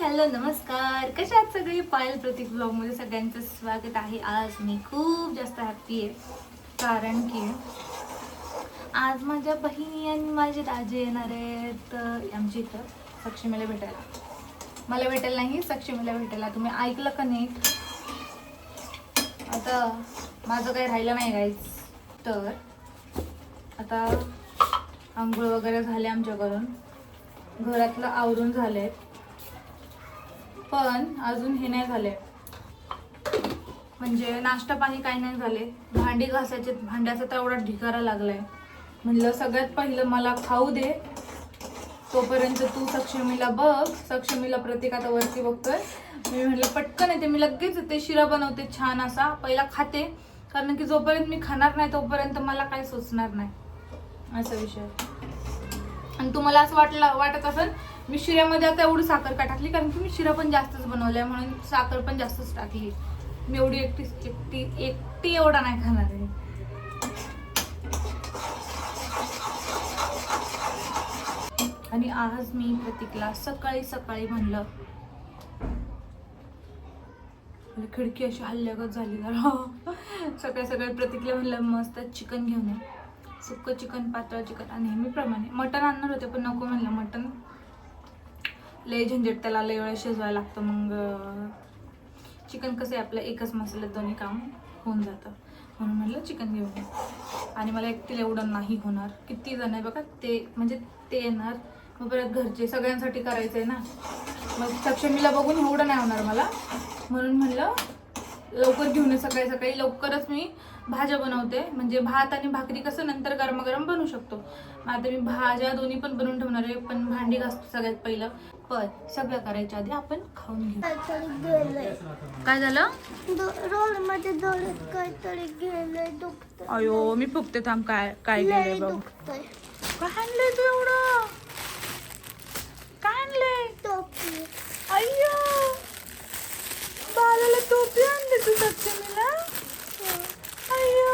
Hello नमस्कार, कशा आहात सगळे? पायल प्रतीक ब्लॉग मध्ये सगळ्यांचं स्वागत आहे. आज मी खूप जास्त हॅप्पी आहे कारण की आज माझ्या बहिणी आणि माझे दाजे येणार आहेत आमच्या इथं सक्षमीला भेटायला. मला भेटायला नाही, सक्षमीला भेटायला. तुम्ही ऐकलं का नाही? आता माझं काही राहिलं नाही गाईज. तर आता आंघोळ वगैरे झाले आमच्याकडून, घरातलं आवरून झालंय, पण अजून हे नाही झाले, म्हणजे नाश्ता पाणी काही नाही झाले. भांडी घासायचे, भांड्याचा तर एवढा ढिगारा लागलाय. म्हणलं सगळ्यात पहिलं मला खाऊ दे, तोपर्यंत तू सक्षमीला बघ. सक्षमीला प्रतीक आता वरती बघतोय. मी म्हटलं पटकन येते, मी लगेच ते शिरा बनवते छान असा, पहिला खाते, कारण की जोपर्यंत मी खाणार नाही तोपर्यंत मला काही सुचणार नाही, असा विषय. आणि तुम्हाला असं वाटत असेल मी शिऱ्यामध्ये आता एवढी साखर का टाकली, कारण की मी शिरा पण जास्तच बनवलाय म्हणून साखर पण जास्तच टाकली. मी एवढी एकटी एवढा नाही खाणार आहे. आणि आज मी प्रतीकला सकाळी म्हणलं, खिडकी अशी हल्ल्यागत झाली जरा. सकाळी प्रतीकला म्हणलं मस्त चिकन घेऊन ये, सुक्क चिकन, पातळ चिकन. आणि नेहमीप्रमाणे मटण आणणार होते पण नको म्हणलं, मटण लय झंझट, त्याला लय वेळ शिजवायला लागतं. मग चिकन कसं आहे आपलं एकच मसाल्यात दोन्ही काम होऊन जातं, म्हणून म्हणलं चिकन घेऊन ये. आणि मला एकटीला एवढं नाही होणार, किती जण आहे बघा ते, म्हणजे ते येणार, मग परत घरचे सगळ्यांसाठी करायचं आहे ना. मग सक्षमीला बघून एवढं नाही होणार मला, म्हणून म्हणलं लवकर घेऊन ये. सकाळी लवकरच मी भाज्या बनवते, म्हणजे भात आणि भाकरी कसं नंतर गरम बनवू शकतो. मग आता मी भाज्या दोन्ही पण बनवून ठेवणार आहे, पण भांडी घासतो सगळ्यात पहिलं. पण सगळं करायच्या आधी आपण खाऊन घेऊ. काय झालं? रोल मध्ये डोळ्यात काहीतरी गेलंय, दुखतंय. अयो मी फुकते, थांब. काय गेलंय बघ. काय आणलंय तू एवढं? काय आणलंय? टोपी. अय्यो, बाळाला टोपी आणली तू सक्षमीला? अय्यो,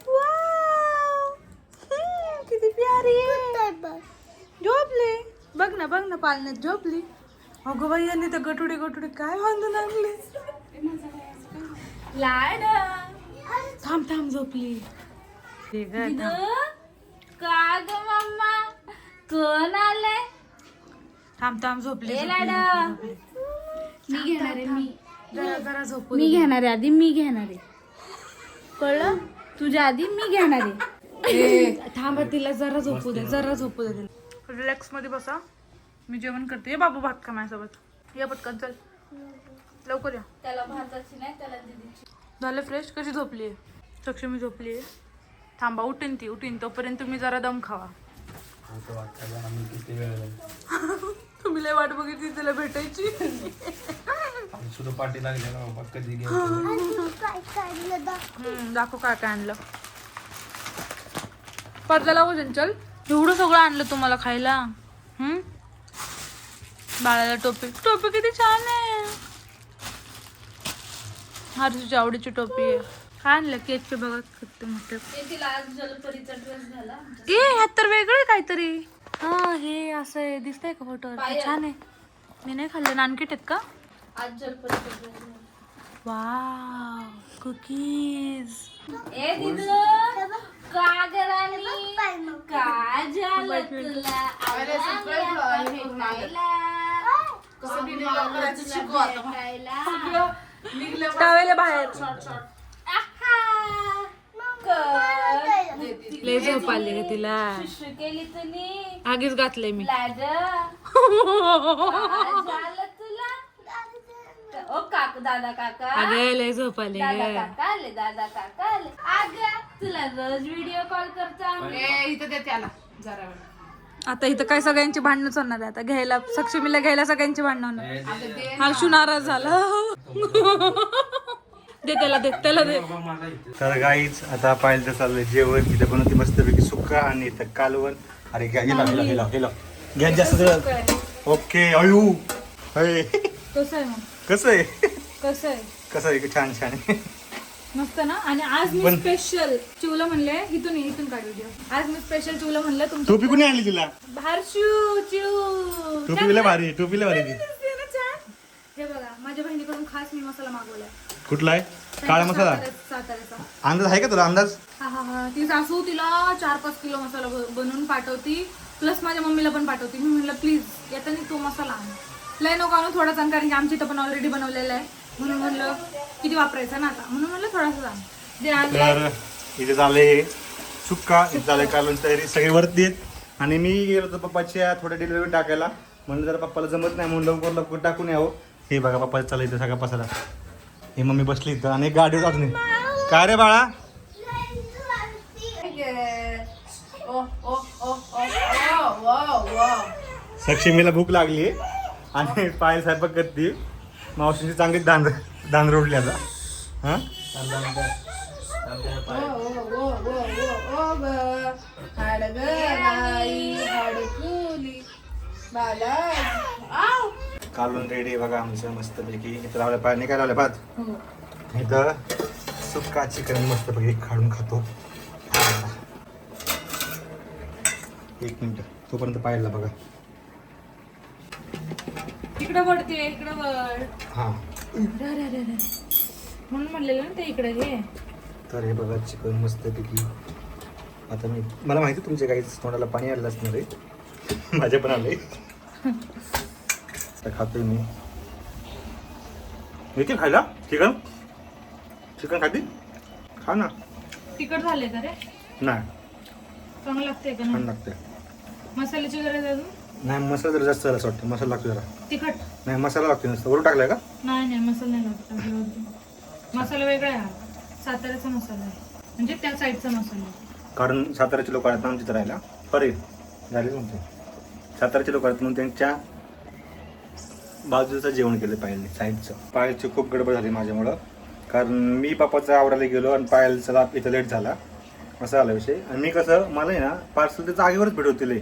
वाव, किती प्यारी आहे. झोपली, बघ ना पालण्यात झोपली. अगं बाई, यांनी तर गटुडी काय बांधून आणले. लाड, थांब झोपली. का ग मम्मा, कोण आले? थांब झोपली. मी घेणार आहे, मी जरा झोपू. मी घेणार आहे आधी, मी घेणार आहे, कळलं? तुझ्या आधी मी घेणार आहे. थांबा, तिला जरा झोपू दे तिला. रिलॅक्स मध्ये बसा, मी जेवण करते. ये बाबू, भात खा माझ्यासोबत. ये पटकन, चल लवकर या. त्याला भाताची नाही, त्याला दीदीची. झालं फ्रेश? कशी झोपली आहे सक्षमी? झोपली आहे. थांबा, उठीन तोपर्यंत तुम्ही जरा दम खावा. तुम्ही लय वाट बघितली तिला भेटायची. पाठी लागली ना कधी दाखव काय आणलं. पडद्याला वजन, चल. एवढं सगळं आणलं तुम्हाला खायला. बाळाला टोपी किती छान आहे. हर्षूची आवडीची टोपी आहे. काय आणलं? केकचे बघा किती मोठे. जलपरीचा ड्रेस घाला. ह्यात तर वेगळं काहीतरी. हे असं आहे, दिसतंय का फोटोवर? छान आहे. मी नाही खाल्लं. नानकेट आहेत का? आज जलपरीचा ड्रेस. Wow, cookies. ए दिदू, का गरानी, काय झालं तुला? टावेले बाहेर. लय झोप आली ग तिला. केली तुम्ही, आगीच घातलंय मी. ओ काकू, दादा काका, अगं लय झोप आली. दादा काका आले. अगं तुला रोज व्हिडिओ कॉल करता. इथं दे त्याला जरा वेळ. आता इथं काय सगळ्यांची भांडणच होणार आहे. आता घ्यायला, सक्षमीला घ्यायला सगळ्यांची भांडणं होणार. हर्षू नाराज झाला. दे त्याला दे. तर गाईच आता पाहिलं तर चाललंय जेवण. इथं बनवते मस्तपैकी सुक्का आणि इथं कालवण. अरे गेला गॅस जास्त. ओके. अयो, कसं आहे कसं आहे छान आहे. मस्त ना. आणि आज मी पण- स्पेशल चिवला म्हणले इथून काढ व्हिडिओ. आज मी स्पेशल चिवला म्हणलं तुमचं टोपी कोणी आणली तुला? भारशू चिव टोपीला भारी टोपीला भारी ती. हे बघा माझ्या बहिणीकडून खास मी मसाला मागवलाय. कुठला आहे? काळा मसाला. साताऱ्याचा. अंदाज आहे का तुला अंदाज? हा ती सासू तिला 4-5 किलो मसाला बनवून पाठवती. प्लस माझ्या मम्मीला पण पाठवती. मी म्हणलं प्लीज येताना तो मसाला आण. लय नको आणू थोडाच आण, कारण की आमची इथं पण ऑलरेडी बनवलेला आहे. म्हणून म्हणलं किती वापरायचा ना आता, म्हणून म्हणलं थोडासा आण. जे आणलं तर इथे झाले सुक्का, इथे झाले कालवण तयारी, सगळे वरती आहेत. आणि मी गेलो होतो पप्पाच्या थोड्या डिलिव्हरी टाकायला. म्हणलं जरा पप्पाला जमत नाही म्हणून लवकर टाकून यावं. हे बघा पप्पाचं चाललं इथं सगळा पसारा. हे मम्मी बसली इथं आणि गाडीवर अजून. काय रे बाळा? सक्षमीला भूक लागली आणि पायल स्वयंपाक करते. मावशींची चांगली दांद रोडली आता. हा कालून रेडी बघा आमचं मस्त पैकी. इथं लावल्या पायाने काय लावल्या भात. इथं सुक्का चिकन मस्त पैकी काढून खातो. एक मिनिट तोपर्यंत पाहिला बघा. इकडं वळते इकडं वळ. हा म्हणून म्हणलेलं ना ते इकडे घे. तर हे बघा चिकन मस्त पैकी. आता मला माहिती तुमच्या काही तोंडाला पाणी आलं असणार आहे. माझ्या पण आलंय. खातोय मी. येते खायला चिकन? चिकन खाती? खा ना. तिखट झाले का रे? नाही चांगलं लागतंय का छान नाही? लागते. मसाल्याची गरज अजून? नाही मसाला जरा जास्त असं वाटतं. मसाला लागतो जरा. तिखट नाही मसाला लागतो नुसतं. वरून टाकलाय का? नाही मसाला नाही लागत. मसाला वेगळा आहे हा. साताऱ्याचा मसाला आहे, म्हणजे त्या साईडचा मसाला आहे. कारण साताऱ्याचे लोक आहेत ना आमच्या इथं राहायला. अरे झाले म्हणते साताऱ्याचे लोक आहेत म्हणून त्यांच्या बाजूचं जेवण केलं पाहिजे साईडचं. पायलची खूप गडबड झाली माझ्यामुळं, कारण मी पप्पाचं आवरायला गेलो आणि पायलचा इथं लेट झाला. असा आला विषय. आणि मी कसं मला आहे ना पार्सल तर जागेवरच भेटवतील.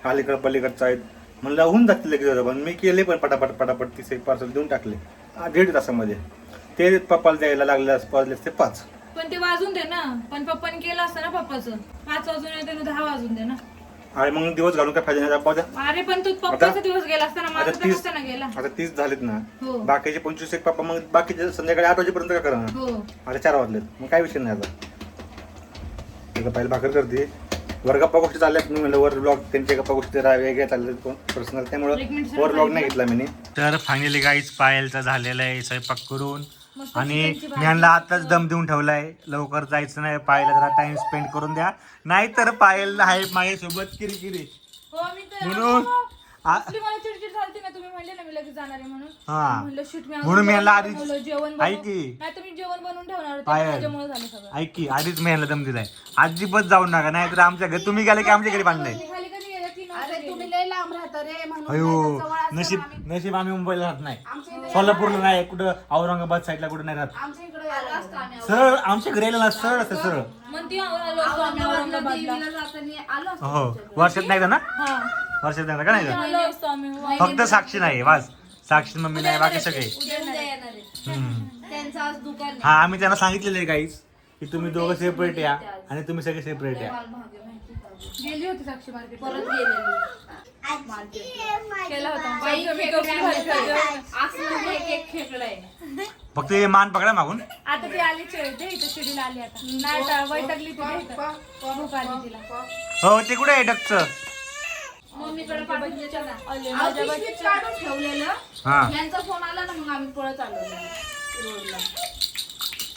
अलीकडं पलीकडचं आहेत म्हणलं होऊन जातील लगेच. पण मी केले पण पटापट 30 एक पार्सल देऊन टाकले 1.5 तासामध्ये. ते पप्पाला द्यायला लागले असते 5. पण ते वाजून दे ना. पण पप्पाने केलं असतं ना पप्पाचं. 5 वाजून येते 10 वाजून दे ना. आणि मग दिवस घालून काय फायदा नाही. अरे पण तू पप्पाचा दिवस गेला असता ना, माझा तर नसता ना गेला. आता 30 झालेत ना. हो. बाकीचे 25 एक पप्पा मग बाकीचे संध्याकाळी 8 वाजेपर्यंत काय करणार. हो आता 4 वाजलेत मग काय विषय नाही. आता पहिला भाकर करते. वर गप्पा गोष्टी चालल्यात. मी म्हणलं वर ब्लॉग त्यांच्या गप्पा गोष्टी वेगळ्या चालल्यात कोण पर्सनल, त्यामुळं वर ब्लॉग नाही घेतला मी. तर फायनली गाईच पायलचा झालेला आहे स्वयंपाक करून. आणि मी यांना आताच दम देऊन ठेवलाय. लवकर जायचं नाही. पायलला जरा टाइम स्पेंड करून द्या, नाहीतर पायल आहे माझ्यासोबत किरकिरी. हो मी तर म्हणून असली मला चिडचिड झाली ना. तुम्ही म्हणले ना मी लगेच जाणार आहे म्हणून. हा म्हणलं शूट मी म्हणून मी यांना आधी जेवण ऐक की नाही तुम्ही जेवण बनवून ठेवणार होते, पायल त्याच्यामुळे झालं सगळं. ऐक की आधीच मी यांना दम दिलाय. अजिबात जाऊ नका, नाहीतर आमच्या घरी तुम्ही गेले की आमच्या घरी बांधलंय. खाली कधी गेला 3 अरे तुम्ही लय लांब राहता रे म्हणून अयो नाही तर जवळ असं नशीब आम्ही मुंबईला राहत नाही. आमच्या इकडे सोलापूरला नाही, कुठं औरंगाबाद साईडला कुठं नाही राहत. आमच्या इकडे आलो असतो आम्ही सरळ आमच्या घरी यायला ना सरळ असं सरळ. म्हणती आलो असतो आम्ही औरंगाबादला. देवीला जाताना आलो असतो हो वर्षात नाही का ना. हा वर्षात नाही का नाही का? आलो असतो आम्ही. फक्त साक्षी नाही वाज. साक्षी मम्मी नाही बाकी सगळे. उद्या येणार आहे. हम्म. त्यांचं आज दुकान आहे. हा आम्ही त्यांना सांगितलेलं आहे गाईज की तुम्ही दोघं सेपरेट या आणि तुम्ही सगळे सेपरेट या. माल महाग आहे माहिती का? गेली होती साक्षी मार्केट परत गेलेली केला होता. बाई मी खेकडा कसली भारी खेळते. असलं एक खेकडा आहे. फक्त हे मान पकडा मागून. आता ती आली इथं शिडीला आली आता. नाही आता वैतागली ती इथं. भूक आली तिला. हो ते कुठे आहे डकचं. मम्मीकडे पाठवून द्यायचं ना. आले अहो, माझ्या पिशवीत बच्च्या. काढून ठेवलेलं. हा यांचा फोन आला ना मग आम्ही पळत आलो रोडला.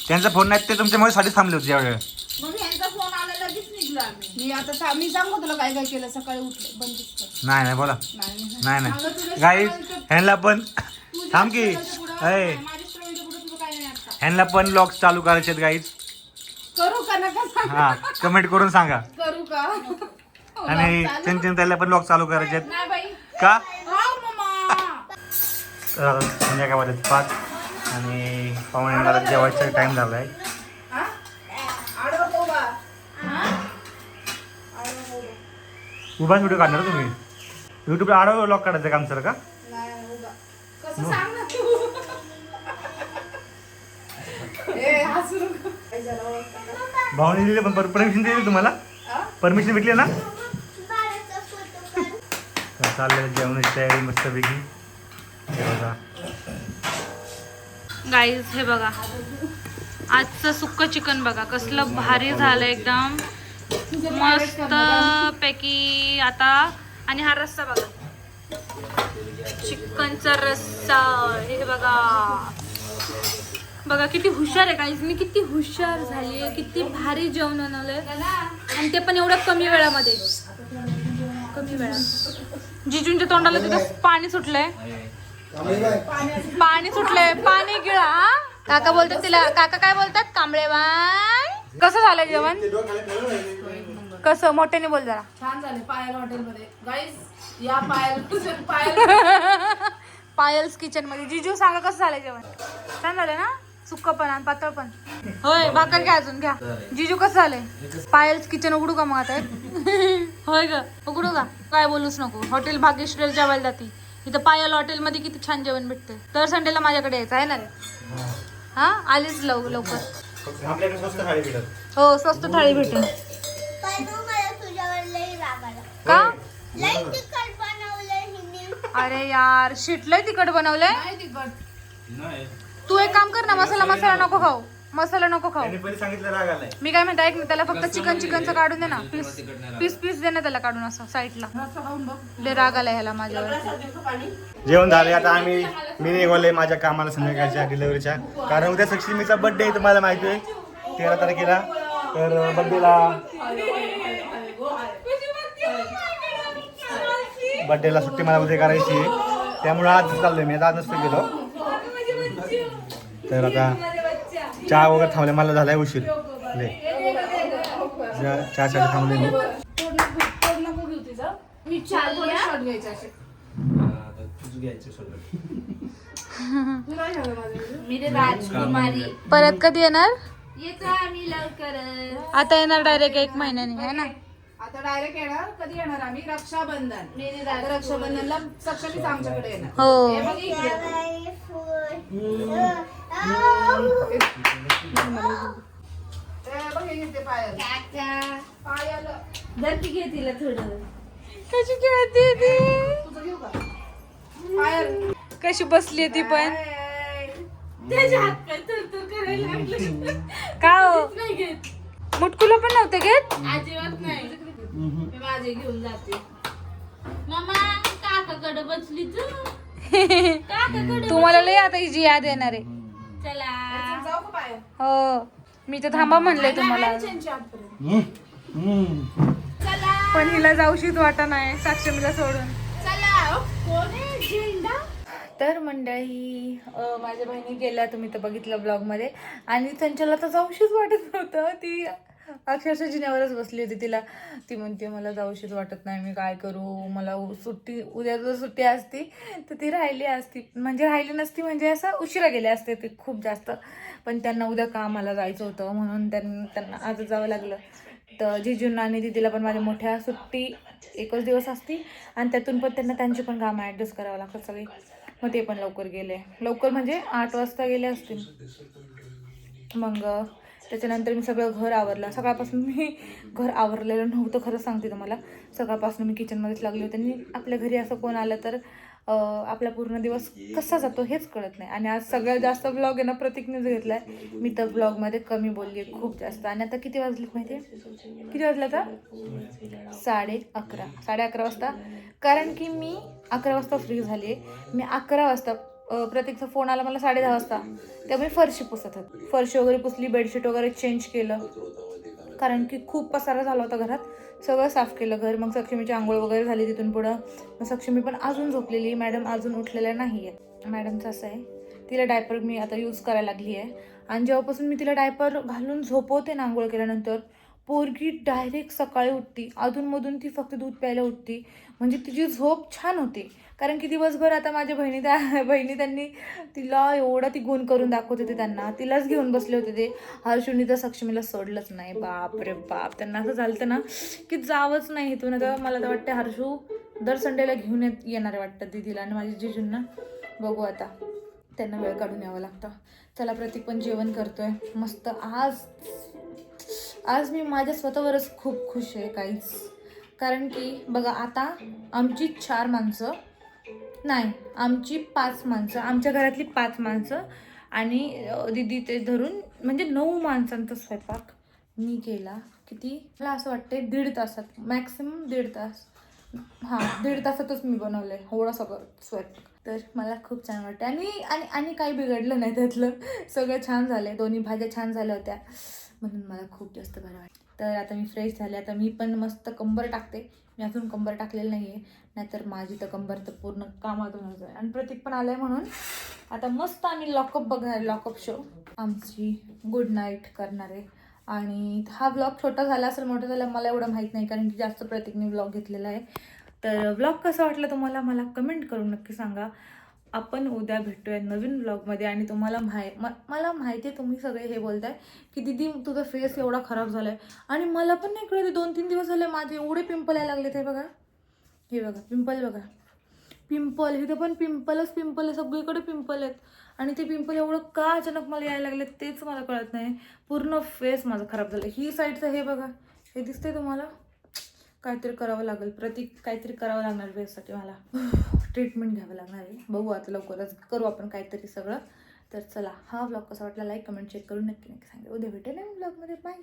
त्यांचा फोन नाही, ते तुमच्यामुळे साठी थांबले होते यावेळी. मग यांचा फोन आला लगेच निघलो आम्ही. मी आता मी सांगू तुला काय काय केलं. सकाळी उठले बंदच कर. नाही बोला. नाही नाही गाईज ह्यांना पण थांब की. अय माझ्या स्टोरीच्या पुढे तुझं काय नाही आता. ह्यांना पण ब्लॉग्स चालू करायचे आहेत गाईज. करू का नका सांग. हा कमेंट करून सांगा. करू का आणि त्याला पण ब्लॉग चालू करायचे आहेत नाही बाई. का. हाव मम्मा. तर संध्याकाळमध्ये 5 आणि पाहुण्यांना जेवायचा टाइम झाला आहे. हा? आडवा तो बा. उभाच व्हिडिओ काढणार तुम्ही युट्यूबला आडवा ब्लॉग काढायचं काम सर का. नाही उभा. कसं सांग ना तू. ए हसू नको. भावने दिली पण परमिशन दिली तुम्हाला परमिशन भेटली ना बाळाचा फोटो काढ. चाललेलं जेवणाची तयारी मस्तपैकी हे बघा गाईज हे बघा आजचं सुक्क चिकन बघा कसलं भारी झालं एकदम मस्त पैकी. आता आणि हा रस्सा बघा चिकनचा रस्सा हे बघा बघा किती हुशार आहे गाईज मी किती हुशार झाली आहे किती भारी जेवण बनवलंय आणि ते पण एवढ्या कमी वेळामध्ये कमी वेळा जिजूंच्या तोंडाला तिथं पाणी सुटलंय पाणी सुटलंय पाणी गिळा हा? काका बोलतात तिला काका काय बोलतात कांबळे बाय कसं झालंय जेवण कसं मोठ्याने बोल जरा छान झाले पायल हॉटेलमध्ये गाईस या पायल पायल्स किचन मध्ये जिजू सांगा कसं झालंय जेवण छान झालं ना सुक्क पण आणि पातळ पण होय भाकर घ्या अजून घ्या जिजू कसं झालंय पायल्स किचन उघडू का मग आता होय ग उघडू का काय बोलूच नको हॉटेल भाग्यश्रीला जेवायला जाती इथं पायल हॉटेल मध्ये किती छान जेवण भेटते तर संडेला माझ्याकडे यायचं आहे ना रे हा आलीच लवकर आपल्याकडे स्वस्त थाळी भेटत हो स्वस्त थाळी भेटेल पण मला तुझ्यावर लई राग आला. का लई तिखट बनवलंय हिने. अरे यार शिटलंय तिखट बनवलंय नाही तिखट तू एक काम कर ना मसाला नको खाऊ मसाला नको खाऊ त्यांनी पहिले सांगितलं राग आलाय मी काय म्हणते ऐक ना त्याला फक्त चिकनचं काढून दे ना पीस दे ना त्याला काढून असं साईडला रस्सा खाऊन बघ लय राग आला ह्याला माझ्यावर जेवण झाले आता आम्ही मी निघालोय माझ्या कामाला संध्याकाळच्या डिलिव्हरीच्या कारण उद्या लक्ष्मीचा बर्थडे आहे तुम्हाला माहिती आहे 13 तारखेला तर बर्थडेला सुट्टी मला उद्या करायची आहे त्यामुळे आज चाललोय मी आता आज नसतो गेलो तर आता चहा वगैरे थांबले मला झालाय उशीर चहासाठी थांबले मी तोड नको घेऊ तिचं मी शॉट घ्यायचे असे तू नाही झालं माझं मी राजकुमारी परत कधी येणार येतो आम्ही लवकर आता येणार डायरेक्ट 1 महिन्याने आहे ना आता डायरेक्ट येणार कधी येणार आम्ही रक्षाबंधन आता रक्षाबंधनला सक्षमीच आमच्याकडे येणार हो हे बघ इकडे. लई फुल. हे बघ हे घेते पायल पायल तिला थोडं कशी खेळते ती तुझं घेऊ का पायल कशी बसली ती पण त्याच्या हात काय तर करायला लागलं का हो नाही घेत मुटकुला पण नव्हते घेत अजिबात नाही मी माझे घेऊन जाते मामा काकाकडे बसली तू तुम्हाला लय आता हिची याद येणार आहे चला जाऊ का पायल हो मी तर थांबा म्हणले तुम्हाला त्यांच्या हातपर्यंत पण हिला जाऊशीच वाटा नाही साक्षमीला सोडून चला कोण आहे झेंडा तर मंडळी माझ्या बहिणी गेल्या तुम्ही तर बघितलं ब्लॉगमध्ये आणि त्यांच्याला तर जाऊशीच वाटत नव्हतं ती अक्षरशः जिन्यावरच बसली होती तिला ती म्हणते मला जाऊशीच वाटत नाही मी काय करू मला सुट्टी उद्या जर सुट्टी असती तर ती राहिली असती म्हणजे राहिली नसती म्हणजे असं उशिरा गेले असते ते खूप जास्त पण त्यांना उद्या कामाला जायचं होतं म्हणून त्यांना आज जावं लागलं तर जिजूंना आणि दीदीला पण माझ्या मोठ्या सुट्टी 1च दिवस असती आणि त्यातून पण त्यांना त्यांची पण कामं ॲडजस्ट करावं लागतात सगळी मग ते पण लवकर गेले लवकर म्हणजे 8 वाजता गेले असतील मग त्याच्यानंतर मी सगळं घर आवरलं सकाळपासून मी घर आवरलेलं नव्हतं खरं सांगते तुम्हाला सकाळपासून मी किचनमध्येच लागले होते आणि आपल्या घरी असं कोण आलं तर आपला पूर्ण दिवस कसा जातो हेच कळत नाही आणि आज सगळ्यात जास्त ब्लॉग आहे ना प्रतीकनेच घेतला आहे मी तर ब्लॉगमध्ये कमी बोलली आहे खूप जास्त आणि आता किती वाजलेत माहिती आहे किती वाजलं आता 11:30 वाजता कारण की मी 11 वाजता फ्री झाली आहे मी 11 वाजता प्रतीकचा फोन आला मला 10:30 वाजता त्यामुळे फरशी पुसत होते फरशी वगैरे पुसली बेडशीट वगैरे चेंज केलं कारण की खूप पसारा झाला होता घरात सगळं साफ केलं घर मग सक्षमीची आंघोळ वगैरे झाली तिथून पुढं मग सक्षमी पण अजून झोपलेली मॅडम अजून उठलेल्या नाही आहे मॅडमचं असं आहे तिला डायपर मी आता यूज करायला लागली आहे आणि जेव्हापासून मी तिला डायपर घालून झोपवते ना आंघोळ केल्यानंतर पोरगी डायरेक्ट सकाळी उठती अधूनमधून ती फक्त दूध प्यायला उठती म्हणजे तिची झोप छान होती कारण की दिवसभर आता माझ्या बहिणी त्यांनी तिला एवढा ती गुण करून दाखवत होते त्यांना तिलाच घेऊन बसले होते ते हर्षूनी तर सक्षमीला सोडलंच नाही बाप रे बाप त्यांना असं झालं ना की जावंच नाही इथून आता मला तर वाटतं हर्षू दर संडेला घेऊन येणार आहे वाटतं दीदीला आणि माझ्या जिजूंना बघू आता त्यांना वेळ काढून यावं लागतं. चला प्रतीक पण जेवण करतोय मस्त. आज मी माझ्या स्वतःवरच खूप खुश आहे काहीच. कारण की बघा आता आमची 4 माणसं नाही, आमची 5 माणसं, आमच्या घरातली 5 माणसं आणि दीदी ते धरून म्हणजे 9 माणसांचा स्वयंपाक मी केला. किती मला असं वाटते 1.5 तासात, मॅक्सिमम 1.5 तास. हां 1.5 तासातच मी बनवलं आहे एवढं सगळं स्वयंपाक. तर मला खूप छान वाटतं आणि काही बिघडलं नाही त्यातलं. सगळं छान झालं आहे. दोन्ही भाज्या छान झाल्या होत्या म्हणून मला खूप जास्त बरं वाटतं. तर आता मी फ्रेश झाले. आता मी पण मस्त कंबर टाकते. मी अजून कंबर टाकलेलं नाही आहे, नाहीतर माझी तर कंबर तर पूर्ण कामातूनच आहे. आणि प्रतीक पण आलं आहे म्हणून आता मस्त आम्ही लॉकअप बघणार आहे. लॉकअप शो आमची गुड नाईट करणार आहे. आणि हा व्लॉग छोटा झाला असेल मोठा झाला मला एवढं माहीत नाही, कारण की जास्त प्रतीकने व्लॉग घेतलेला आहे. तर व्लॉग कसा वाटला तुम्हाला मला कमेंट करून नक्की सांगा. आपण उद्या भेटूया नवीन व्लॉगमध्ये. आणि तुम्हाला मला माहिती आहे तुम्ही सगळे हे बोलताय की दीदी तुझा फेस एवढा खराब झाला आहे. आणि मला पण नाही कळत 2-3 दिवस झाले माझे एवढे पिंपल यायला लागले. ते बघा, हे बघा पिंपल, बघा पिंपल, इथं पण पिंपलच पिंपल आहे, सगळीकडे पिंपल आहेत. आणि ते पिंपल एवढं का अचानक मला यायला लागले तेच मला कळत नाही. पूर्ण फेस माझं खराब झालं. ही साईडचं हे बघा, हे दिसतंय तुम्हाला. काहीतरी करावं लागेल प्रतीक, काहीतरी करावं लागणार फेससाठी. मला ट्रीटमेंट घ्यावं लागणार आहे. बघू आता लवकरच करू आपण काहीतरी सगळं. तर चला, हा व्लॉग कसा वाटला लाईक कमेंट चेक करून नक्की सांगा. उद्या भेटेल नवीन व्लॉगमध्ये. बाय.